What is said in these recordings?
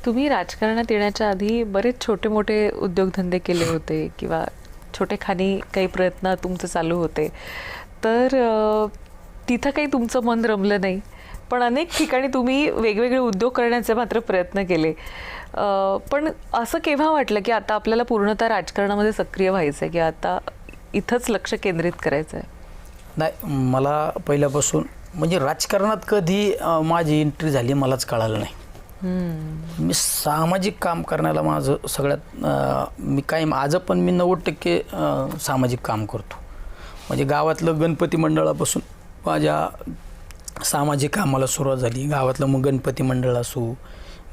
तुम्ही राजकारणात येण्याच्या आधी बरेच छोटे मोठे उद्योगधंदे केले होते किंवा छोटे खानी काही प्रयत्न तुमचे चालू होते, तर तिथं काही तुमचं मन रमलं नाही, पण अनेक ठिकाणी तुम्ही वेगवेगळे उद्योग करण्याचे मात्र प्रयत्न केले. पण असं केव्हा वाटलं की आता आपल्याला पूर्णतः राजकारणामध्ये सक्रिय व्हायचं आहे, की आता इथंच लक्ष केंद्रित करायचं आहे? नाही, मला पहिल्यापासून म्हणजे राजकारणात कधी माझी एंट्री झाली मलाच कळालं नाही. मी सामाजिक काम करण्याला माझं सगळ्यात मी काय आज पण मी 90% सामाजिक काम करतो. म्हणजे गावातलं गणपती मंडळापासून माझ्या सामाजिक कामाला सुरुवात झाली. गावातलं मग गणपती मंडळ असो,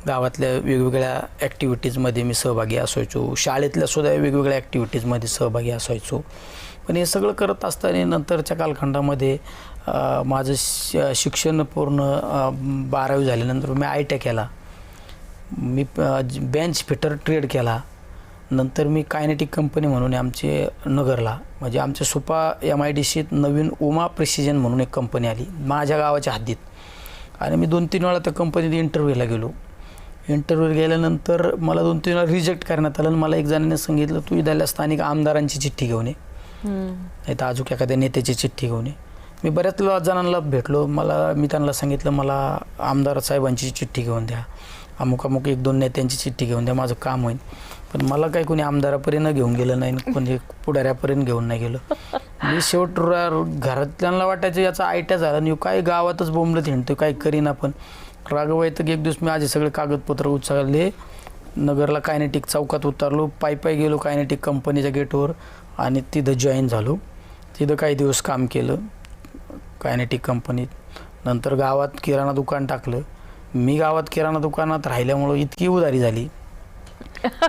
गावातल्या वेगवेगळ्या ॲक्टिव्हिटीजमध्ये मी सहभागी असायचो, शाळेतल्या सुद्धा वेगवेगळ्या ॲक्टिव्हिटीजमध्ये सहभागी असायचो. पण हे सगळं करत असताना नंतरच्या कालखंडामध्ये माझं शिक्षण पूर्ण 12वी झाल्यानंतर मी ITI केला. मी बेंच फिटर ट्रेड केला. नंतर मी कायनेटिक कंपनी म्हणून आमचे नगरला, म्हणजे आमच्या सुपा MIDCत नवीन उमा प्रिसिजन म्हणून एक कंपनी आली माझ्या गावाच्या हद्दीत. आणि मी 2-3 वेळा त्या कंपनीत इंटरव्ह्यूला गेलो. इंटरव्ह्यू गेल्यानंतर मला 2-3 वेळा रिजेक्ट करण्यात आलं. आणि मला एक जणांनी सांगितलं, तू इथल्या स्थानिक आमदारांची चिठ्ठी घेऊन ये, नाही तर अजून एखाद्या नेत्याची चिठ्ठी घेऊन ये. मी बऱ्याच जणांना भेटलो. मी त्यांना सांगितलं, मला आमदार साहेबांची चिठ्ठी घेऊन द्या, अमुक 1-2 नेत्यांची चिठ्ठी घेऊन द्या, माझं काम होईल. पण मला काही कोणी आमदारापर्यंत घेऊन गेलं नाही, कोणी पुढाऱ्यापर्यंत घेऊन नाही गेलं. मी शेवट घरातल्यांना वाटायचं याचा ITI झाला आणि काय गावातच बोंबलत हिंडतो, काही करीना. पण रागवायचं एक दिवस मी माझे सगळे कागदपत्र उचलले, नगरला कायनेटिक चौकात उतरलो, पायी गेलो कायनेटिक कंपनीच्या गेटवर आणि तिथं जॉईन झालो. तिथं काही दिवस काम केलं कायनेटिक कंपनीत. नंतर गावात किराणा दुकान टाकलं. मी गावात किराणा दुकानात राहिल्यामुळं इतकी उधारी झाली.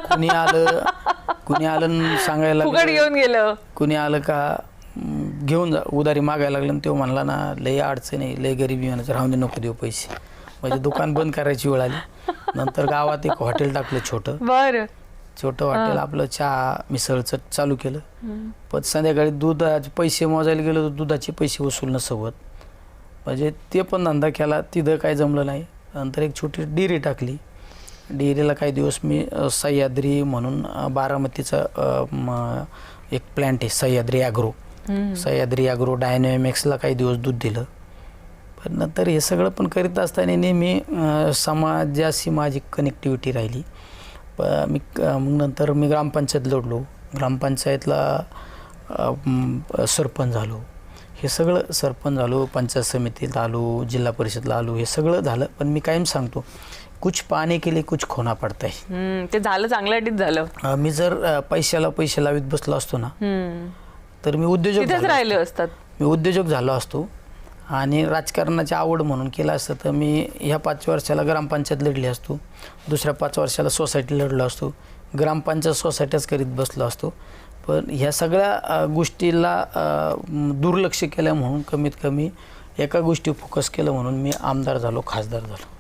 कुणी आलं सांगायला घेऊन गेलं, कुणी आलं का घेऊन जा, उधारी मागायला लागलं. तो म्हणला ना, लय अडचण आहे, लय गरिबी, म्हणायचं राहून दे, नको देऊ पैसे. म्हणजे दुकान बंद करायची वेळ आली. नंतर गावात एक हॉटेल टाकलं, छोटं हॉटेल, आपलं चहा मिसळचं चालू केलं. पण संध्याकाळी दुधाचे पैसे मोजायला गेलो तर दुधाचे पैसे वसूलणं सोबत, म्हणजे ते पण धंदा केला. तिथं काय जमलं नाही. नंतर एक छोटी डेअरी टाकली. डेअरीला काही दिवस मी सह्याद्री म्हणून बारामतीचा एक प्लॅन्ट आहे, सह्याद्री ॲग्रो डायनॅमिक्सला काही दिवस दूध दिलं. पण नंतर हे सगळं पण करीत असताना नेहमी समाजाशी माझी कनेक्टिव्हिटी राहिली. मग नंतर मी ग्रामपंचायत लढलो, ग्रामपंचायतला सरपंच झालो. हे सगळं सरपंच झालो, पंचायत समितीत आलो, जिल्हा परिषदला आलो, हे सगळं झालं. पण मी कायम सांगतो, कुछ पाने के लिए कुछ खोना पडता है. ते झालं, चांगलं झालं. मी जर पैसे लावित बसलो असतो ना, तर मी उद्योजक झालो असतो. आणि राजकारणाची आवड म्हणून केलं असतं तर मी ह्या 5 वर्षाला ग्रामपंचायत लढली असतो, दुसऱ्या 5 वर्षाला सोसायटी लढलो असतो, ग्रामपंचायत सोसायट्याच करीत बसलो असतो. पण ह्या सगळ्या गोष्टीला दुर्लक्ष केलं म्हणून, कमीत कमी एका गोष्टी फोकस केलं म्हणून मी आमदार झालो, खासदार झालो.